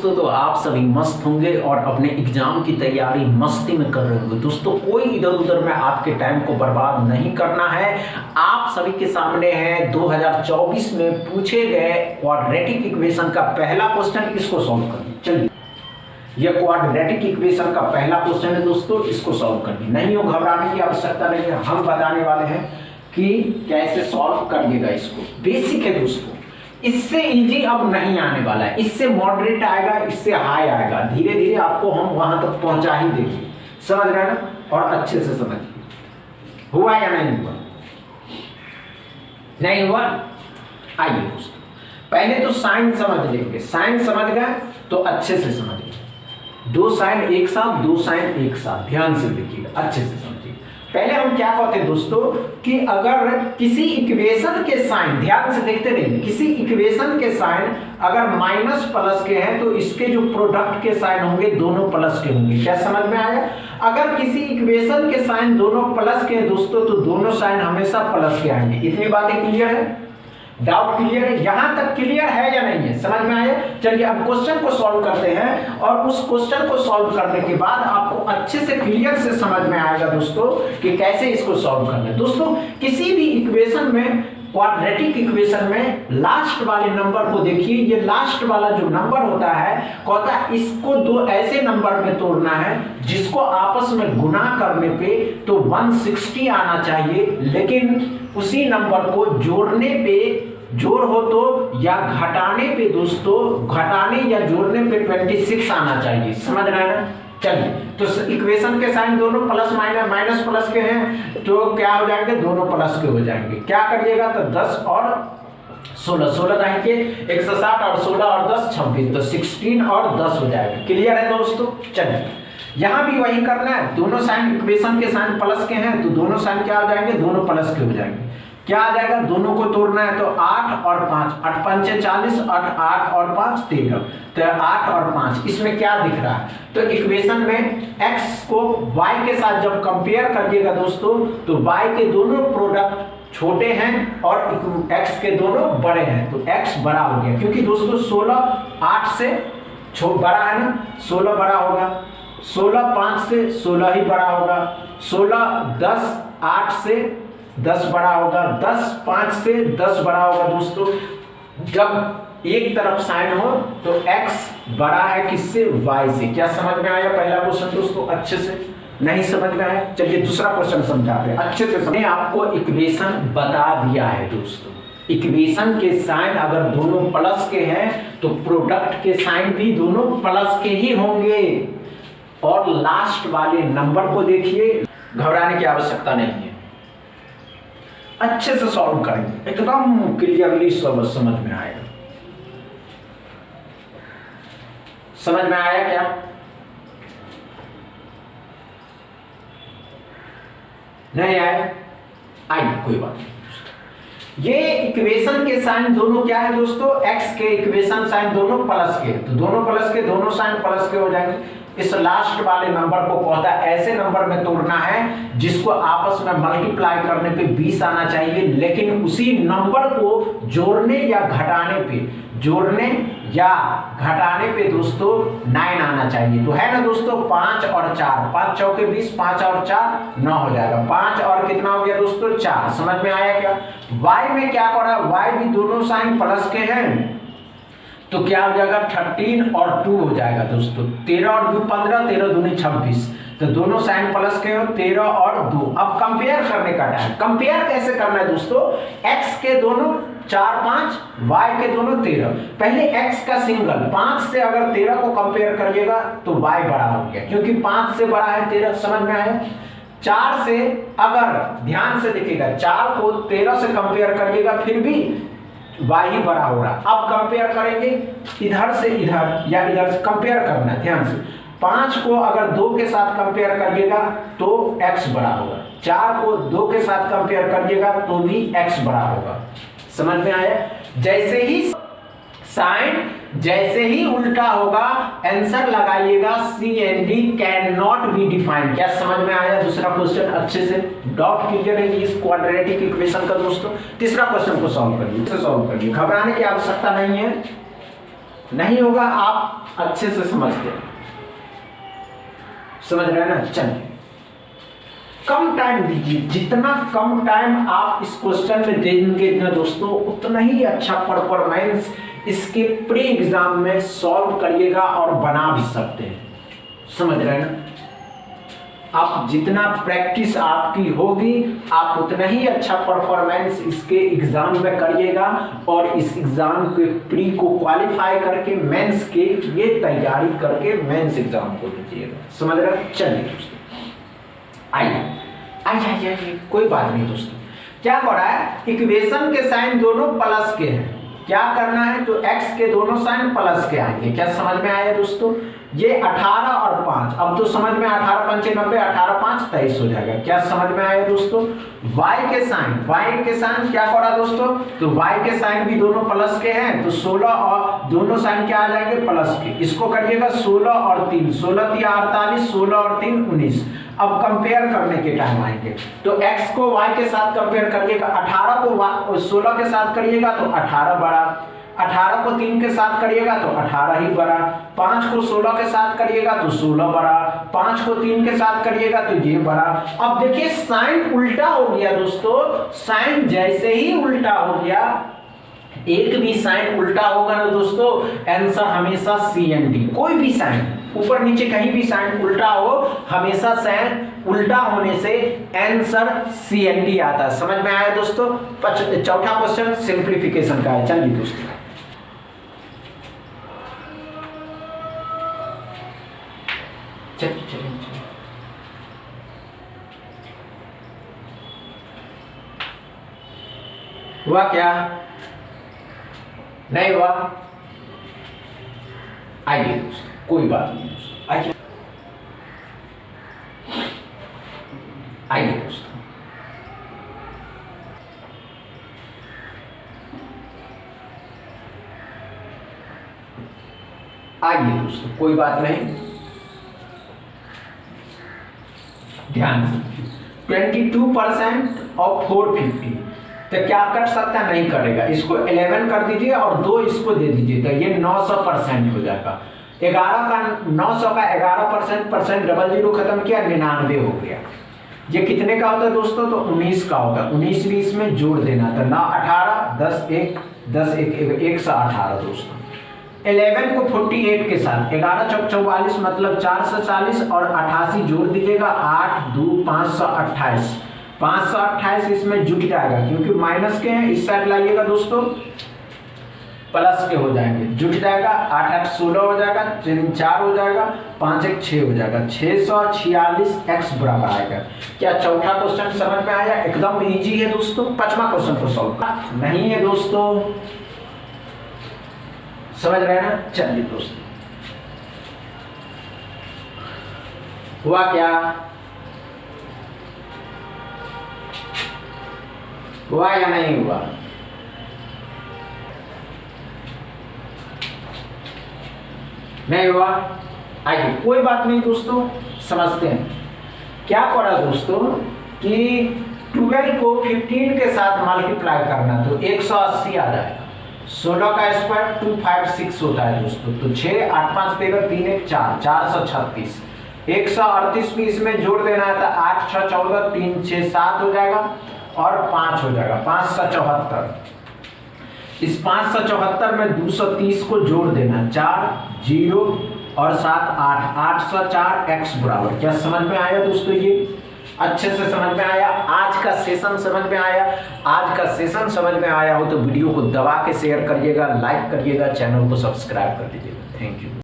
दोस्तों, तो आप सभी मस्त होंगे और अपने एग्जाम की तैयारी मस्ती में कर रहे होंगे। दोस्तों कोई इधर उधर में आपके टाइम को बर्बाद नहीं करना है। आप सभी के सामने है 2024 में पूछे गए क्वाड्रेटिक इक्वेशन का पहला क्वेश्चन, इसको सॉल्व करिए। चलिए, यह क्वाड्रेटिक इक्वेशन का पहला क्वेश्चन है दोस्तों, इसको सॉल्व करनी नहीं हो, घबराने की आवश्यकता नहीं है। हम बताने वाले हैं कि कैसे सॉल्व करिएगा इसको। बेसिक है दोस्तों, इससे इजी अब नहीं आने वाला है, इससे मॉडरेट आएगा, इससे हाई आएगा। धीरे धीरे आपको हम वहां तक पहुंचा ही देंगे, समझ रहे हैं ना? और अच्छे से समझिए, हुआ या नहीं हुआ? नहीं हुआ? आइए दोस्तों, पहले तो साइन समझ लेंगे। साइन समझ गए तो अच्छे से समझिए। दो साइन एक साथ, दो साइन एक साथ, ध्यान से देखिएगा, अच्छे से समझिए। पहले हम क्या कहते हैं दोस्तों कि अगर किसी इक्वेशन के साइन, ध्यान से देखते रहिए, किसी इक्वेशन के साइन अगर माइनस प्लस के हैं तो इसके जो प्रोडक्ट के साइन होंगे दोनों प्लस के होंगे। क्या समझ में आया? अगर किसी इक्वेशन के साइन दोनों प्लस के हैं दोस्तों तो दोनों साइन हमेशा प्लस के आएंगे। इतनी बातें क्लियर है? डाउट क्लियर है? यहां तक क्लियर है या नहीं है? समझ में आया? चलिए अब क्वेश्चन को सॉल्व करते हैं और उस क्वेश्चन को सॉल्व करने के बाद आपको अच्छे से क्लियर से समझ में आएगा दोस्तों कि कैसे इसको सॉल्व करना है। दोस्तों किसी भी इक्वेशन में, क्वाड्रेटिक इक्वेशन में लास्ट वाले नंबर को देखिए। ये लास्ट वाला जो नंबर होता है, कहता है इसको दो ऐसे नंबर में तोड़ना है जिसको आपस में गुना करने पे तो 160 आना चाहिए, लेकिन उसी नंबर को जोड़ने पे, जोड़ हो तो या घटाने पे दोस्तों, घटाने या जोड़ने पे 26 आना चाहिए। समझ रहे हैं? चलिए, तो इक्वेशन के साइन दोनों प्लस माइनस, माइनस प्लस के हैं तो क्या हो जाएंगे? दोनों प्लस के हो जाएंगे। क्या करिएगा तो 10 और 16, 16 रहेंगे 160 और 16 और 10 26, तो 16 और 10 हो जाएगा। क्लियर है दोस्तों? चलिए, यहां भी वही करना है। दोनों साइन, इक्वेशन के साइन प्लस के हैं तो दोनों साइन क्या हो जाएंगे? दोनों प्लस के हो जाएंगे। क्या आ जाएगा? दोनों को तोड़ना है तो 8 और 5, 8 पंचे 40, 8 और 5 13, तो 8 और 5। इसमें क्या दिख रहा है? तो इक्वेशन में x को y के साथ जब कंपेयर करिएगा दोस्तों तो y के दोनों प्रोडक्ट छोटे हैं और x के दोनों बड़े हैं, तो x बड़ा हो गया। क्योंकि दोस्तों 16 8 से बड़ा है ना, 16 बड़ा होगा, 16 5 से 16 ही बड़ा होगा, 16 10 8 से 10 बड़ा होगा, 10 5 से 10 बड़ा होगा। दोस्तों जब एक तरफ साइन हो तो x बड़ा है किससे? y से। क्या समझ में आया पहला क्वेश्चन दोस्तों? अच्छे से नहीं समझ में आया? चलिए दूसरा क्वेश्चन समझाते हैं अच्छे से। मैंने आपको इक्वेशन बता दिया है दोस्तों। इक्वेशन के साइन अगर दोनों प्लस के हैं तो प्रोडक्ट के साइन भी दोनों प्लस के ही होंगे। और लास्ट वाले नंबर को देखिए, घबराने की आवश्यकता नहीं है, अच्छे से सॉल्व करेंगे, एकदम क्लियरली सब समझ में आएगा। समझ में आया क्या? नहीं आया? आइए, कोई बात नहीं। ये इक्वेशन के साइन दोनों क्या है दोस्तों? x के इक्वेशन साइन दोनों प्लस के, तो दोनों प्लस के, दोनों साइन प्लस के हो जाएंगे। इस लास्ट वाले नंबर को कहता है ऐसे नंबर में तोड़ना है जिसको आपस में मल्टीप्लाई करने पे 20 आना चाहिए, लेकिन उसी नंबर को जोड़ने या घटाने पे, जोड़ने या घटाने पे दोस्तों 9 आना चाहिए। तो है ना दोस्तों, 5 और 4, 5 चौके 20, 5 और 4 9 हो जाएगा। 5 और कितना हो गया दोस्तों? 4। समझ में आया क्या? y में क्या कर रहा है? y भी दोनों साइन प्लस के हैं तो क्या हो जाएगा? 13 और 2 हो जाएगा दोस्तों। 13 और 2 15, 13 दूनी 26, तो दोनों साइन प्लस के हो, 13 और 2। अब कंपेयर करने का टाइम। कंपेयर कैसे करना है दोस्तों? x के दोनों 4 5, y के दोनों 13। पहले x का सिंगल 5 से अगर 13 को कंपेयर करिएगा तो y बड़ा हो गया, क्योंकि 5 से बड़ा है 13। समझ में आया? 4 से अगर ध्यान से देखिएगा, 4 को 13 से कंपेयर करिएगा फिर भी y ही बड़ा हो रहा। अब कंपेयर करेंगे इधर से इधर या इधर से कंपेयर करना है, ध्यान से। 5 को अगर 2 के साथ कंपेयर करिएगा तो x बड़ा होगा, 4 को 2 के साथ कंपेयर करिएगा तो भी x बड़ा होगा। समझ में आया? जैसे ही साइन जैसे ही उल्टा होगा आंसर लगाइएगा C and D can not be defined. क्या समझ में आया? दूसरा क्वेश्चन अच्छे से डाउट क्लियर है इस क्वाड्रेटिक इक्वेशन का दोस्तों। तीसरा क्वेश्चन को सॉल्व करिए, घबराने की आवश्यकता नहीं है, नहीं होगा, आप अच्छे से समझते हैं, समझ रहे हैं ना। चलिए कम टाइम दीजिए, जितना कम टाइम आप इस क्वेश्चन में देंगे ना दोस्तों, उतना ही अच्छा परफॉर्मेंस इसके प्री एग्जाम में सॉल्व करिएगा और बना भी सकते हैं, समझ रहे हैं ना। आप जितना प्रैक्टिस आपकी होगी, आप उतना ही अच्छा परफॉर्मेंस इसके एग्जाम में करिएगा और इस एग्जाम के प्री को क्वालिफाई करके मेंस के लिए तैयारी करके मेंस एग्जाम को दीजिएगा, समझ रहे हैं। चलिए दोस्तों आइए, कोई बात नहीं दोस्तों। क्या हो रहा है, इक्वेशन के साइन दोनों प्लस के हैं, क्या करना है तो x के दोनों साइन प्लस के आएंगे। क्या समझ में आया दोस्तों, ये 18 और 5, अब तो समझ में 18 पंचे 90, 18 5 23 हो जाएगा। क्या समझ में आया दोस्तों, y के साइन क्या हो रहा है दोस्तों, तो y के साइन भी दोनों प्लस के हैं, तो 16 और दोनों साइन क्या आ जाएंगे प्लस के। इसको करिएगा 16 और 3, 16 3 48, 16 और 3 19। अब कंपेयर करने के टाइम आएंगे तो x को y के साथ कंपेयर करिएगा, 18 को 16 के साथ करिएगा तो 18 बड़ा, 18 को 3 के साथ करिएगा तो 18 ही बड़ा, 5 को 16 के साथ करिएगा तो 16 बड़ा, 5 को 3 के साथ करिएगा तो ये बड़ा। अब देखिए साइन उल्टा हो गया दोस्तों, साइन जैसे ही उल्टा हो गया, एक भी साइन उल्टा होगा ना दोस्तों, आंसर हमेशा CND। कोई भी साइन ऊपर नीचे कहीं भी साइन उल्टा हो, हमेशा साइन उल्टा होने से आंसर CND आता है। समझ में आया दोस्तों। चौथा क्वेश्चन सिंप्लीफिकेशन का है। चलिए दोस्तों चलिए हुआ क्या, नहीं हुआ, आइए दोस्तों कोई बात नहीं दोस्तों, आइए दोस्तों आइए दोस्तों कोई बात नहीं, ध्यान से 22% और 450 तो क्या कर सकता है, नहीं करेगा। इसको 11 कर दीजिए और 2 इसको दे दीजिए तो ये 900% हो जाएगा। 11 का 900 का 11% डबल जीरो खत्म किया, 99 हो गया। ये कितने का होता है दोस्तों, तो 19 का होगा। 19 भी इसमें जोड़ देना था ना, 18 10 1 10 1 118 दोस्तों। 11 को 48 के साथ 11 चौक 44 मतलब 440 और 88 जोड़ दीजिएगा, 8 2 528, 528 इसमें जुट जाएगा क्योंकि माइनस के हैं, इस साइड लाइएगा दोस्तों, प्लस के हो जाएंगे, जुट जाएगा। 8 8 16 हो जाएगा, 3 4 हो जाएगा, 5 1 6 हो जाएगा, 646 x बराबर आएगा। क्या चौथा क्वेश्चन समझ में आया, एकदम इजी है दोस्तों। पांचवा क्वेश्चन को सॉल्व नहीं है दोस्तों, समझ रहे हैं ना। चलिए दोस्तों हुआ क्या, हुआ या नहीं हुआ, नहीं हुआ, आइए कोई बात नहीं दोस्तों, समझते हैं। क्या पढ़ा दोस्तों कि 12 को 15 के साथ मल्टीप्लाई करना तो 180 आ जाएगा। 16 का स्क्वायर 256 होता है दोस्तों, तो 6 8 5 13 3 1 4 436, 138 भी इसमें जोड़ देना है तो 8 6 14 3 6 7 हो जाएगा और 5 हो जाएगा, 574। इस 574 में 230 को जोड़ देना, 4 0 और 7 8 804 x बराबर। क्या समझ में आया दोस्तों, ये अच्छे से समझ में आया। आज का सेशन समझ में आया, आज का सेशन समझ में आया हो तो वीडियो को दबा के शेयर करिएगा, लाइक करिएगा, चैनल को सब्सक्राइब कर दीजिएगा। Thank you.